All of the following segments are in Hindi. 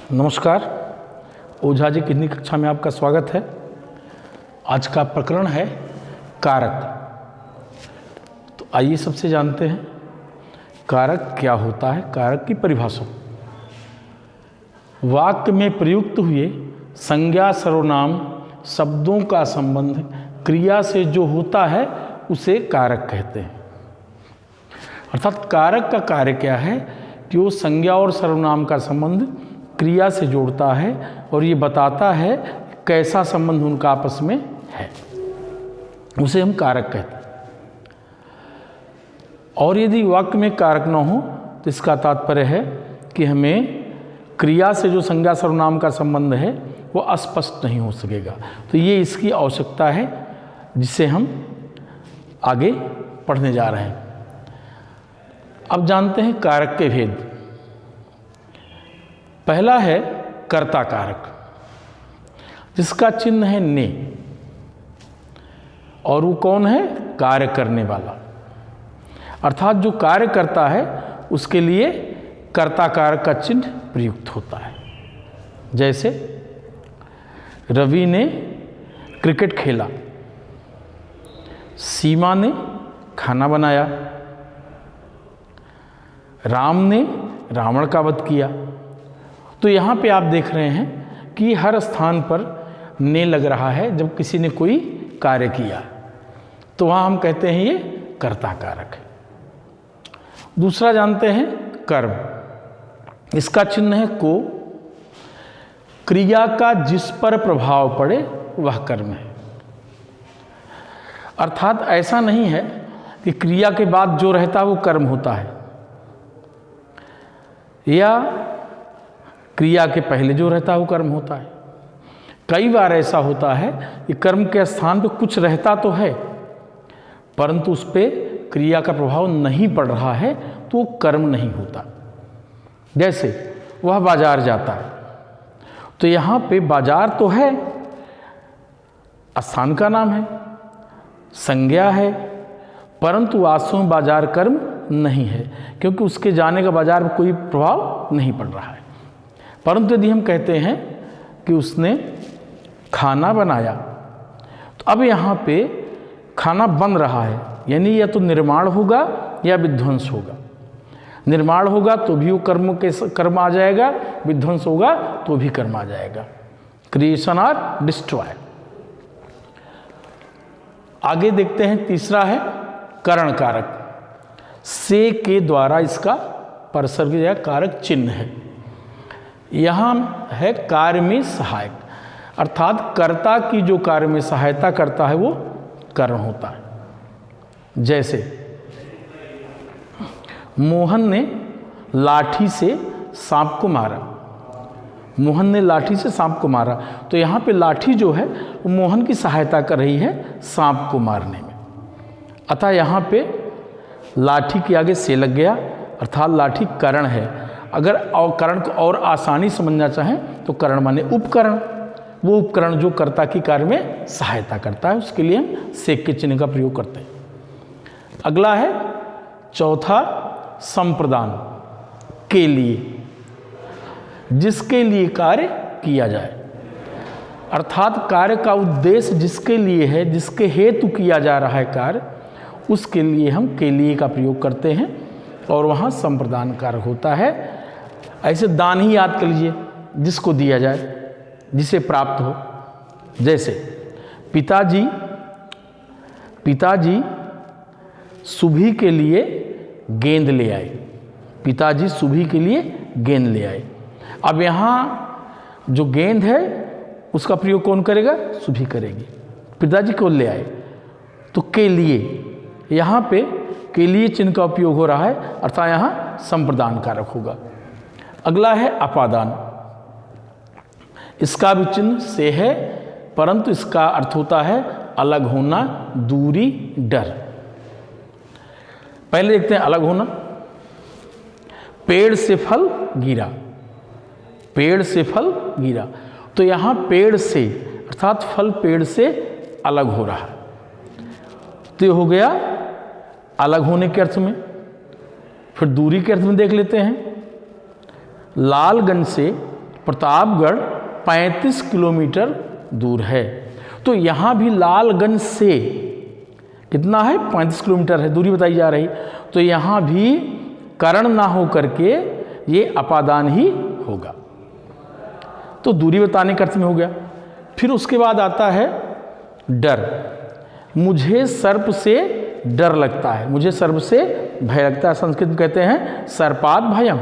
नमस्कार। ओझा जी कितनी कक्षा में आपका स्वागत है। आज का प्रकरण है कारक। तो आइए सबसे जानते हैं कारक क्या होता है। कारक की परिभाषा, वाक्य में प्रयुक्त हुए संज्ञा सर्वनाम शब्दों का संबंध क्रिया से जो होता है उसे कारक कहते हैं। अर्थात कारक का कार्य क्या है कि वो संज्ञा और सर्वनाम का संबंध क्रिया से जोड़ता है और ये बताता है कैसा संबंध उनका आपस में है, उसे हम कारक कहते हैं। और यदि वाक्य में कारक न हो तो इसका तात्पर्य है कि हमें क्रिया से जो संज्ञा सर्वनाम का संबंध है वो अस्पष्ट नहीं हो सकेगा। तो ये इसकी आवश्यकता है जिसे हम आगे पढ़ने जा रहे हैं। अब जानते हैं कारक के भेद। पहला है कर्ता कारक, जिसका चिन्ह है ने, और वो कौन है? कार्य करने वाला। अर्थात जो कार्य करता है उसके लिए कर्ता कारक का चिन्ह प्रयुक्त होता है। जैसे रवि ने क्रिकेट खेला, सीमा ने खाना बनाया, राम ने रावण का वध किया। तो यहाँ पे आप देख रहे हैं कि हर स्थान पर ने लग रहा है जब किसी ने कोई कार्य किया, तो वहाँ हम कहते हैं ये कर्ता कारक है। दूसरा जानते हैं कर्म। इसका चिन्ह है को। क्रिया का जिस पर प्रभाव पड़े वह कर्म है। अर्थात ऐसा नहीं है कि क्रिया के बाद जो रहता है वो कर्म होता है, या क्रिया के पहले जो रहता है वो कर्म होता है। कई बार ऐसा होता है कि कर्म के स्थान पर कुछ रहता तो है परंतु उस पर क्रिया का प्रभाव नहीं पड़ रहा है तो वो कर्म नहीं होता। जैसे वह बाजार जाता है, तो यहाँ पे बाजार तो है, स्थान का नाम है, संज्ञा है, परंतु वास्तव में बाजार कर्म नहीं है क्योंकि उसके जाने का बाजार में कोई प्रभाव नहीं पड़ रहा है। परंतु यदि हम कहते हैं कि उसने खाना बनाया, तो अब यहाँ पे खाना बन रहा है, यानी या तो निर्माण होगा या विध्वंस होगा। निर्माण होगा तो भी वो कर्म आ जाएगा, विध्वंस होगा तो भी कर्म आ जाएगा। क्रिएशन और डिस्ट्रॉय। आगे देखते हैं तीसरा है करण कारक। से के द्वारा इसका परसर्ग या कारक चिन्ह है। यहाँ है कार्य में सहायक, अर्थात कर्ता की जो कार्य में सहायता करता है वो करण होता है। जैसे मोहन ने लाठी से सांप को मारा। मोहन ने लाठी से सांप को मारा, तो यहाँ पे लाठी जो है वो मोहन की सहायता कर रही है सांप को मारने में। अतः यहाँ पे लाठी के आगे से लग गया, अर्थात लाठी करण है। अगर करण को और आसानी समझना चाहें तो करण माने उपकरण। वो उपकरण जो कर्ता की कार्य में सहायता करता है, उसके लिए हम सेक के चिन्ह का प्रयोग करते हैं। अगला है चौथा संप्रदान के लिए, जिसके लिए कार्य किया जाए। अर्थात कार्य का उद्देश्य जिसके लिए है, जिसके हेतु किया जा रहा है कार्य, उसके लिए हम के लिए का प्रयोग करते हैं और वहाँ संप्रदान कारक होता है। ऐसे दान ही याद कर लीजिए, जिसको दिया जाए, जिसे प्राप्त हो। जैसे पिताजी सुबह के लिए गेंद ले आए। पिताजी सुबह के लिए गेंद ले आए। अब यहाँ जो गेंद है उसका प्रयोग कौन करेगा? सुबह करेगी। पिताजी को ले आए, तो के लिए, यहाँ पे के लिए चिन्ह का उपयोग हो रहा है, अर्थात यहाँ संप्रदान कारक होगा। अगला है अपादान। इसका भी चिन्ह से है, परंतु इसका अर्थ होता है अलग होना, दूरी, डर। पहले देखते हैं अलग होना। पेड़ से फल गिरा। पेड़ से फल गिरा, तो यहाँ पेड़ से अर्थात फल पेड़ से अलग हो रहा है, तो ये हो गया अलग होने के अर्थ में। फिर दूरी के अर्थ में देख लेते हैं। लालगंज से प्रतापगढ़ 35 किलोमीटर दूर है। तो यहाँ भी लालगंज से कितना है, 35 किलोमीटर है, दूरी बताई जा रही। तो यहाँ भी करण ना हो करके ये अपादान ही होगा। तो दूरी बताने के अर्थ में हो गया। फिर उसके बाद आता है डर। मुझे सर्प से डर लगता है, मुझे सर्प से भय लगता है, संस्कृत में कहते हैं सर्पाद भयम।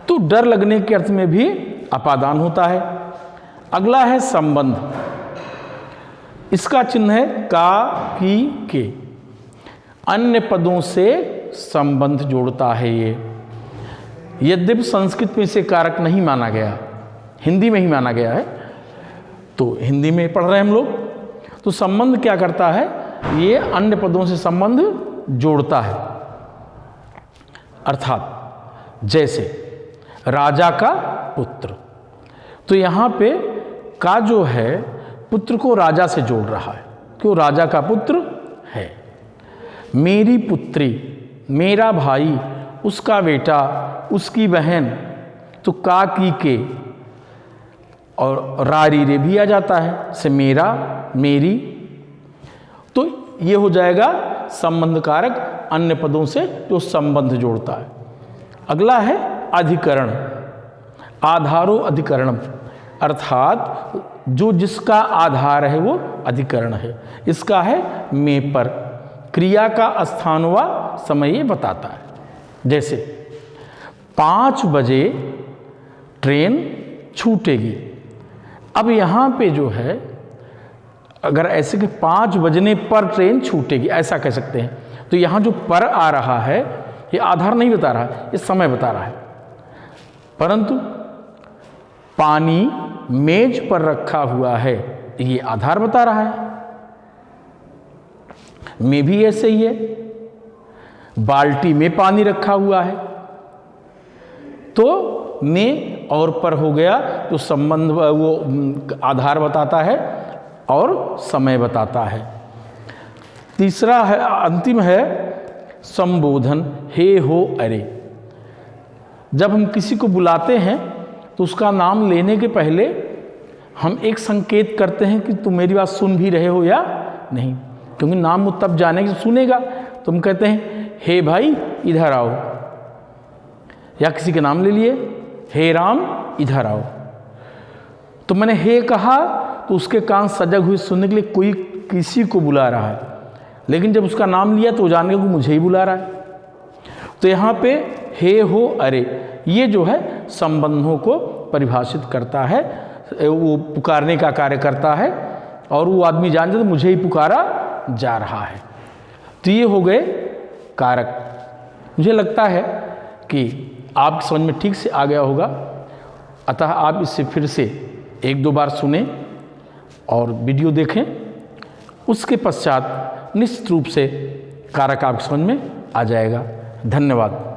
तो डर लगने के अर्थ में भी अपादान होता है। अगला है संबंध। इसका चिन्ह है का, की, के। अन्य पदों से संबंध जोड़ता है ये। यद्यपि संस्कृत में इसे कारक नहीं माना गया, हिंदी में ही माना गया है, तो हिंदी में पढ़ रहे हैं हम लोग। तो संबंध क्या करता है, ये अन्य पदों से संबंध जोड़ता है। अर्थात जैसे राजा का पुत्र, तो यहाँ पे का जो है पुत्र को राजा से जोड़ रहा है, क्यों, राजा का पुत्र है। मेरी पुत्री, मेरा भाई, उसका बेटा, उसकी बहन, तो का, की, के और रा, री, रे भी आ जाता है, से मेरा, मेरी। तो ये हो जाएगा संबंध कारक अन्य पदों से जो संबंध जोड़ता है। अगला है अधिकरण। आधारो अधिकरणम, अर्थात जो जिसका आधार है वो अधिकरण है। इसका है में पर, क्रिया का स्थान व समय ये बताता है। जैसे 5 बजे ट्रेन छूटेगी। अब यहाँ पे जो है अगर ऐसे कि 5 बजने पर ट्रेन छूटेगी, ऐसा कह सकते हैं। तो यहाँ जो पर आ रहा है ये आधार नहीं बता रहा है, ये समय बता रहा है। परंतु पानी मेज पर रखा हुआ है, ये आधार बता रहा है। में भी ऐसे ही है, बाल्टी में पानी रखा हुआ है, तो में और पर हो गया, तो संबंध वो आधार बताता है और समय बताता है। तीसरा है, अंतिम है संबोधन। हे, हो, अरे। जब हम किसी को बुलाते हैं तो उसका नाम लेने के पहले हम एक संकेत करते हैं कि तुम मेरी बात सुन भी रहे हो या नहीं, क्योंकि नाम वो तब जाने कि सुनेगा। तुम कहते हैं हे भाई इधर आओ, या किसी के नाम ले लिए, हे राम इधर आओ। तो मैंने हे कहा तो उसके कान सजग हुए सुनने के लिए कोई किसी को बुला रहा है, लेकिन जब उसका नाम लिया तो वो जान गया कि मुझे ही बुला रहा है। तो यहाँ पे हे, हो, अरे, ये जो है संबंधों को परिभाषित करता है, वो पुकारने का कार्य करता है, और वो आदमी जान जाता मुझे ही पुकारा जा रहा है। तो ये हो गए कारक। मुझे लगता है कि आपकी समझ में ठीक से आ गया होगा, अतः आप इससे फिर से 1-2 बार सुने और वीडियो देखें। उसके पश्चात निश्चित रूप से कारक आपकी समझ में आ जाएगा। धन्यवाद।